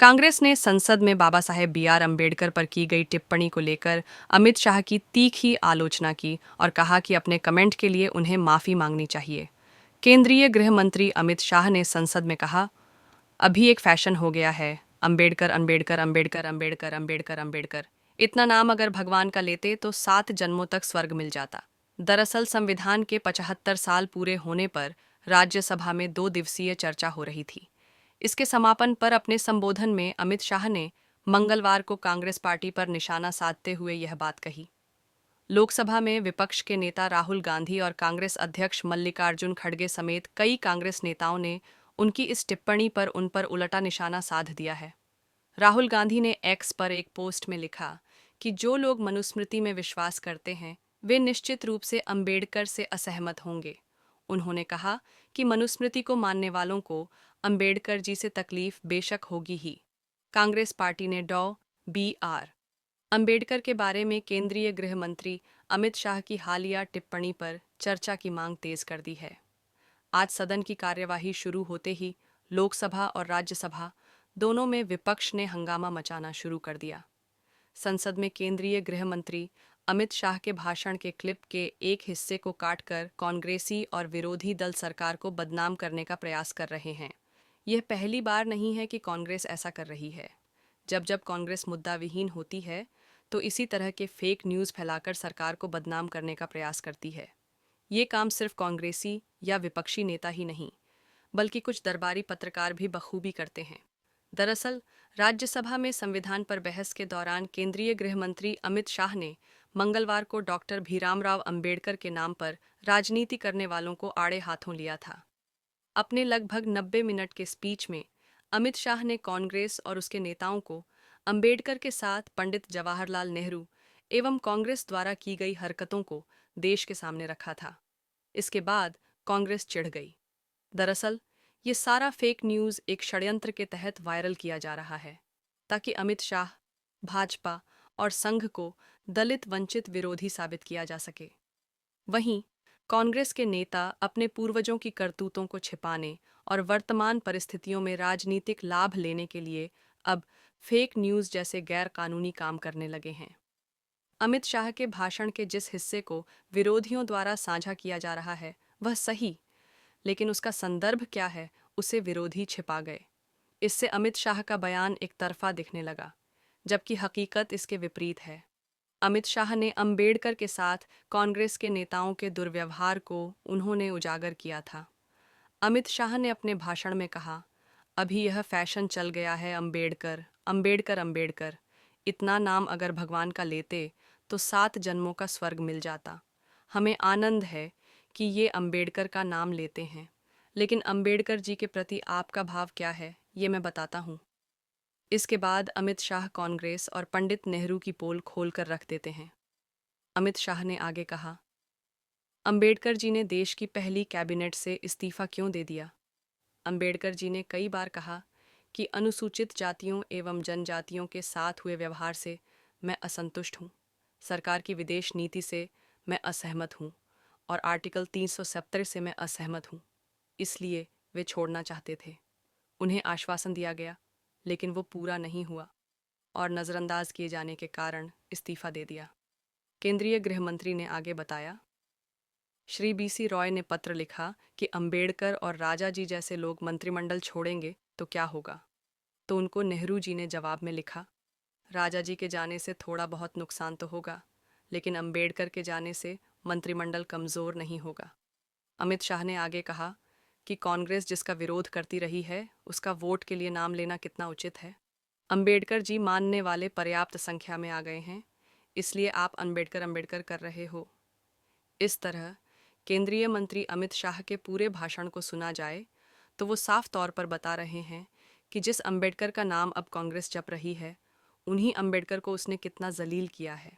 कांग्रेस ने संसद में बाबा साहेब बी.आर. अम्बेडकर पर की गई टिप्पणी को लेकर अमित शाह की तीखी आलोचना की और कहा कि अपने कमेंट के लिए उन्हें माफी मांगनी चाहिए। केंद्रीय गृह मंत्री अमित शाह ने संसद में कहा, अभी एक फैशन हो गया है, अम्बेडकर अम्बेडकर अम्बेडकर अम्बेडकर अम्बेडकर अम्बेडकर। इतना नाम अगर भगवान का लेते तो 7 जन्मों तक स्वर्ग मिल जाता। दरअसल संविधान के 75 साल पूरे होने पर राज्यसभा में 2 दिवसीय चर्चा हो रही थी। इसके समापन पर अपने संबोधन में अमित शाह ने मंगलवार को कांग्रेस पार्टी पर निशाना साधते हुए यह बात कही। लोकसभा में विपक्ष के नेता राहुल गांधी और कांग्रेस अध्यक्ष मल्लिकार्जुन खड़गे समेत कई कांग्रेस नेताओं ने उनकी इस टिप्पणी पर उन पर उल्टा निशाना साध दिया है। राहुल गांधी ने एक्स पर एक पोस्ट में लिखा कि जो लोग मनुस्मृति में विश्वास करते हैं वे निश्चित रूप से अम्बेडकर से असहमत होंगे। उन्होंने कहा कि मनुस्मृति को मानने वालों को अम्बेडकर जी से तकलीफ बेशक होगी ही। कांग्रेस पार्टी ने बी.आर. अम्बेडकर के बारे में केंद्रीय गृह मंत्री अमित शाह की हालिया टिप्पणी पर चर्चा की मांग तेज कर दी है। आज सदन की कार्यवाही शुरू होते ही लोकसभा और राज्यसभा दोनों में विपक्ष ने हंगामा मचाना शुरू कर दिया। संसद में केंद्रीय गृह मंत्री अमित शाह के भाषण के क्लिप के एक हिस्से को काटकर कांग्रेसी और विरोधी दल सरकार को बदनाम करने का प्रयास कर रहे हैं। यह पहली बार नहीं है कि कांग्रेस ऐसा कर रही है। जब जब कांग्रेस मुद्दा विहीन होती है तो इसी तरह के फेक न्यूज़ फैलाकर सरकार को बदनाम करने का प्रयास करती है। ये काम सिर्फ कांग्रेसी या विपक्षी नेता ही नहीं, बल्कि कुछ दरबारी पत्रकार भी बखूबी करते हैं। दरअसल राज्यसभा में संविधान पर बहस के दौरान केंद्रीय गृह मंत्री अमित शाह ने मंगलवार को डॉक्टर भीमराव अंबेडकर के नाम पर राजनीति करने वालों को आड़े हाथों लिया था। अपने लगभग 90 मिनट के स्पीच में अमित शाह ने कांग्रेस और उसके नेताओं को अंबेडकर के साथ पंडित जवाहरलाल नेहरू एवं कांग्रेस द्वारा की गई हरकतों को देश के सामने रखा था। इसके बाद कांग्रेस चिढ़ गई। दरअसल ये सारा फेक न्यूज़ एक षड्यंत्र के तहत वायरल किया जा रहा है ताकि अमित शाह, भाजपा और संघ को दलित वंचित विरोधी साबित किया जा सके। वहीं कांग्रेस के नेता अपने पूर्वजों की करतूतों को छिपाने और वर्तमान परिस्थितियों में राजनीतिक लाभ लेने के लिए अब फेक न्यूज़ जैसे गैर कानूनी काम करने लगे हैं। अमित शाह के भाषण के जिस हिस्से को विरोधियों द्वारा साझा किया जा रहा है वह सही, लेकिन उसका संदर्भ क्या है उसे विरोधी छिपा गए। इससे अमित शाह का बयान एक तरफा दिखने लगा, जबकि हकीकत इसके विपरीत है। अमित शाह ने अंबेडकर के साथ कांग्रेस के नेताओं के दुर्व्यवहार को उन्होंने उजागर किया था। अमित शाह ने अपने भाषण में कहा, अभी यह फैशन चल गया है, अम्बेडकर अम्बेडकर अम्बेडकर। इतना नाम अगर भगवान का लेते तो 7 जन्मों का स्वर्ग मिल जाता। हमें आनंद है कि ये अम्बेडकर का नाम लेते हैं, लेकिन अम्बेडकर जी के प्रति आपका भाव क्या है ये मैं बताता हूँ। इसके बाद अमित शाह कांग्रेस और पंडित नेहरू की पोल खोल कर रख देते हैं। अमित शाह ने आगे कहा, अम्बेडकर जी ने देश की पहली कैबिनेट से इस्तीफा क्यों दे दिया? अम्बेडकर जी ने कई बार कहा कि अनुसूचित जातियों एवं जनजातियों के साथ हुए व्यवहार से मैं असंतुष्ट हूँ, सरकार की विदेश नीति से मैं असहमत हूँ और आर्टिकल 370 से मैं असहमत हूँ, इसलिए वे छोड़ना चाहते थे। उन्हें आश्वासन दिया गया, लेकिन वो पूरा नहीं हुआ और नज़रअंदाज किए जाने के कारण इस्तीफा दे दिया। केंद्रीय गृह मंत्री ने आगे बताया, श्री बी.सी. रॉय ने पत्र लिखा कि अंबेडकर और राजा जी जैसे लोग मंत्रिमंडल छोड़ेंगे तो क्या होगा? तो उनको नेहरू जी ने जवाब में लिखा, राजा जी के जाने से थोड़ा बहुत नुकसान तो होगा, लेकिन अंबेडकर के जाने से मंत्रिमंडल कमज़ोर नहीं होगा। अमित शाह ने आगे कहा कि कांग्रेस जिसका विरोध करती रही है उसका वोट के लिए नाम लेना कितना उचित है। अंबेडकर जी मानने वाले पर्याप्त संख्या में आ गए हैं, इसलिए आप अंबेडकर अंबेडकर कर रहे हो। इस तरह केंद्रीय मंत्री अमित शाह के पूरे भाषण को सुना जाए तो वो साफ तौर पर बता रहे हैं कि जिस अंबेडकर का नाम अब कांग्रेस जप रही है, उन्हीं अंबेडकर को उसने कितना जलील किया है।